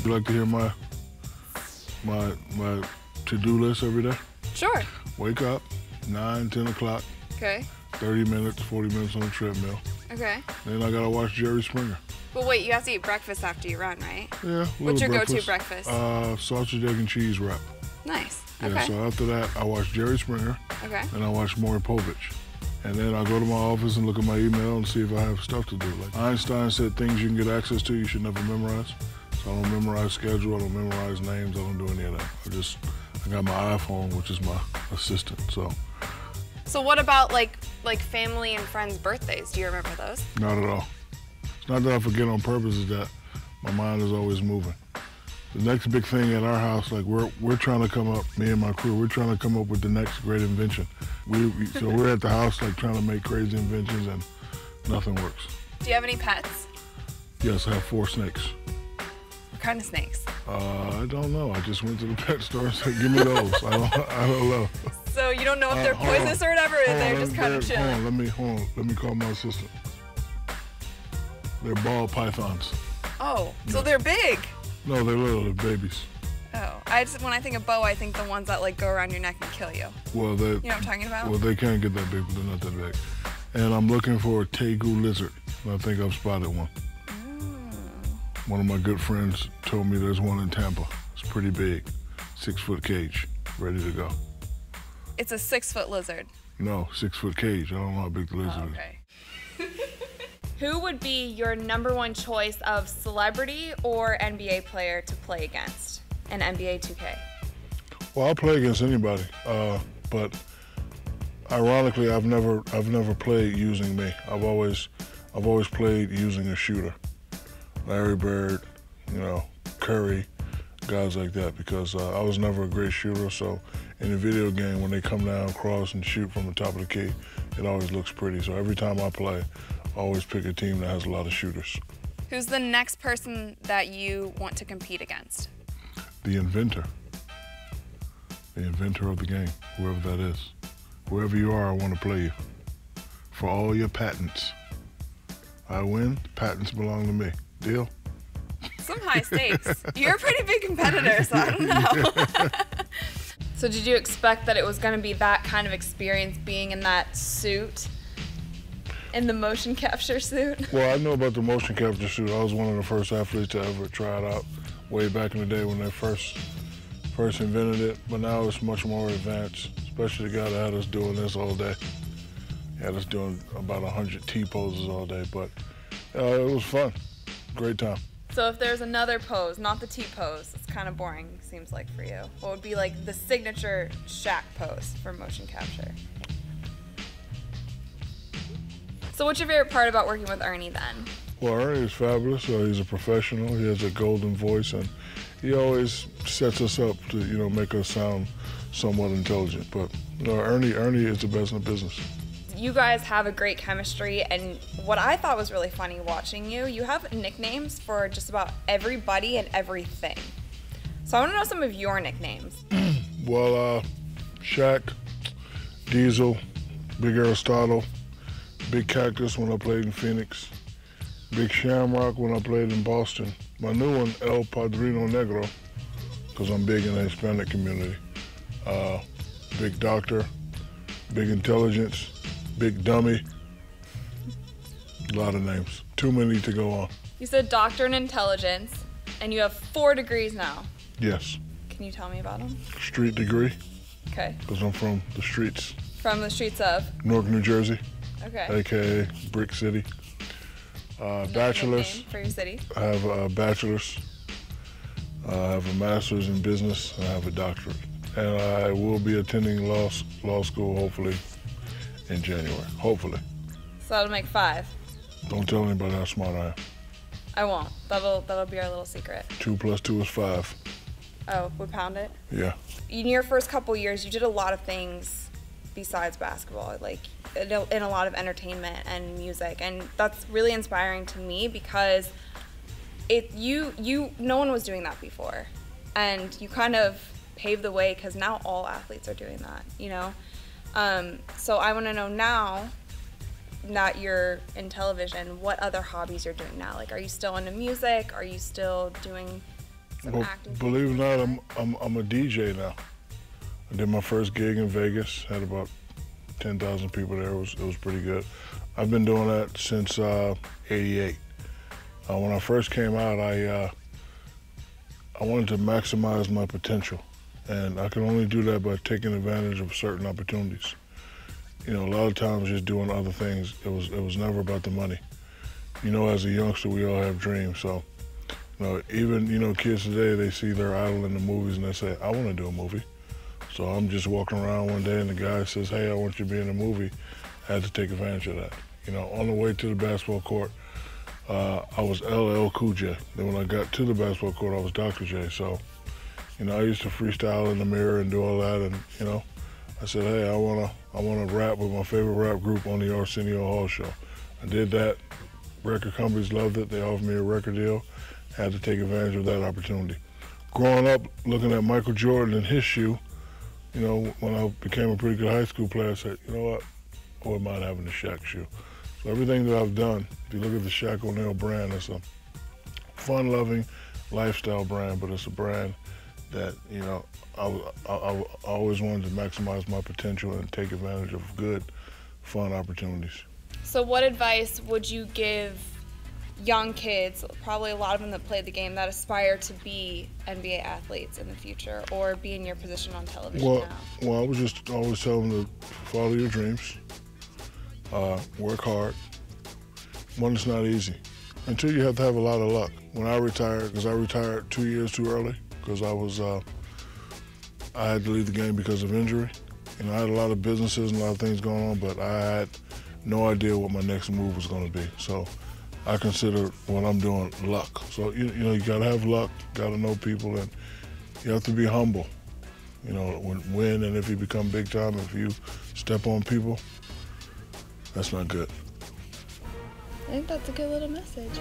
You like to hear my to-do list every day? Sure. Wake up, 9, 10 o'clock. Okay. 30 minutes, 40 minutes on the treadmill. Okay. Then I gotta watch Jerry Springer. But wait, you have to eat breakfast after you run, right? Yeah. What's your go-to breakfast? Sausage, egg, and cheese wrap. Nice. Yeah, okay. so after that, I watch Jerry Springer. Okay. And I watch Maury Povich. And then I go to my office and look at my email and see if I have stuff to do. Like Einstein said, things you can get access to, you should never memorize. So I don't memorize schedule, I don't memorize names, I don't do any of that. I got my iPhone, which is my assistant, so. So what about like family and friends' birthdays? Do you remember those? Not at all. It's not that I forget on purpose, it's that my mind is always moving. The next big thing at our house, like we're trying to come up, me and my crew, we're trying to come up with the next great invention. So we're at the house like trying to make crazy inventions and nothing works. Do you have any pets? Yes, I have 4 snakes. What kind of snakes? I don't know. I just went to the pet store and said, give me those. I don't know. So you don't know if they're poisonous or whatever, or they're just kind of chilling? Hold on, let me call my assistant. They're ball pythons. Oh, so they're big. No, they're little, they're babies. Oh, when I think of boa, I think the ones that like go around your neck and kill you. Well, you know what I'm talking about? Well, they can't get that big, but they're not that big. And I'm looking for a tegu lizard. And I think I've spotted one. One of my good friends told me there's one in Tampa. It's pretty big, 6-foot cage, ready to go. It's a 6-foot lizard. No, 6-foot cage. I don't know how big the lizard is. Okay. Who would be your #1 choice of celebrity or NBA player to play against in NBA 2K? Well, I'll play against anybody, but ironically, I've never played using me. I've always played using a shooter, Larry Bird, Curry, guys like that, because I was never a great shooter. So in the video game, when they come down, cross, and shoot from the top of the key, it always looks pretty. So every time I play, I always pick a team that has a lot of shooters. Who's the next person that you want to compete against? The inventor. The inventor of the game, whoever that is. Whoever you are, I want to play you. For all your patents. I win, patents belong to me. Deal? Some high stakes. You're a pretty big competitor, so I don't know. So did you expect that it was going to be that kind of experience being in that suit? In the motion capture suit? Well, I know about the motion capture suit. I was one of the first athletes to ever try it out way back in the day when they first invented it, but now it's much more advanced, especially the guy that had us doing this all day. He had us doing about 100 T-poses all day, but it was fun. Great time. So if there's another pose, not the T-pose, it's kind of boring, seems like for you. What would be like the signature Shaq pose for motion capture? So what's your favorite part about working with Ernie then? Well, Ernie is fabulous. He's a professional. He has a golden voice, and he always sets us up to, make us sound somewhat intelligent. But Ernie is the best in the business. You guys have a great chemistry, and what I thought was really funny watching you have nicknames for just about everybody and everything. So I want to know some of your nicknames. Well, Shaq, Diesel, Big Aristotle, Big Cactus when I played in Phoenix, Big Shamrock when I played in Boston. My new one, El Padrino Negro, because I'm big in the Hispanic community. Big Doctor, Big Intelligence, Big Dummy. A lot of names. Too many to go on. You said Doctor in Intelligence, and you have 4 degrees now. Yes. Can you tell me about them? Street degree. Okay. Because I'm from the streets. From the streets of? Newark, New Jersey. Okay. AKA Brick City. Bachelor's. For your city. I have a bachelor's. I have a master's in business. And I have a doctorate. And I will be attending law school hopefully in January. Hopefully. So that'll make 5. Don't tell anybody how smart I am. I won't. That'll be our little secret. 2 + 2 is 5. Oh, we pound it? Yeah. In your first couple years, you did a lot of things besides basketball, like in a lot of entertainment and music, and that's really inspiring to me because no one was doing that before, and you kind of paved the way because now all athletes are doing that, So I want to know now that you're in television, what other hobbies you're doing now? Like, are you still into music? Are you still doing some acting? Believe it or not, I'm a DJ now. I did my first gig in Vegas. Had about 10,000 people there. It was pretty good. I've been doing that since '88. When I first came out, I wanted to maximize my potential, and I could only do that by taking advantage of certain opportunities. You know, a lot of times just doing other things. It was never about the money. You know, as a youngster, we all have dreams. So, you know, even kids today, they see their idol in the movies and they say, "I want to do a movie." So I'm just walking around one day and the guy says, "Hey, I want you to be in a movie." I had to take advantage of that. You know, on the way to the basketball court, I was LL Cool J. Then when I got to the basketball court, I was Dr. J. So, you know, I used to freestyle in the mirror and do all that. And, you know, I said, "Hey, I wanna rap with my favorite rap group on the Arsenio Hall show." I did that. Record companies loved it. They offered me a record deal. Had to take advantage of that opportunity. Growing up, looking at Michael Jordan and his shoe, you know, when I became a pretty good high school player, I said, you know what, I wouldn't mind having the Shaq shoe. So everything that I've done, if you look at the Shaq O'Neal brand, it's a fun-loving lifestyle brand, but it's a brand that, you know, I always wanted to maximize my potential and take advantage of good, fun opportunities. So what advice would you give young kids, probably a lot of them that play the game, that aspire to be NBA athletes in the future or be in your position on television now? Well, I was just always telling them to follow your dreams, work hard. One, it's not easy. And two, you have to have a lot of luck. When I retired, because I retired 2 years too early, because I had to leave the game because of injury. You know, I had a lot of businesses and a lot of things going on, but I had no idea what my next move was going to be. So I consider what I'm doing luck. So, you know, you got to have luck, got to know people, and you have to be humble. You know, when and if you become big time, if you step on people, that's not good. I think that's a good little message.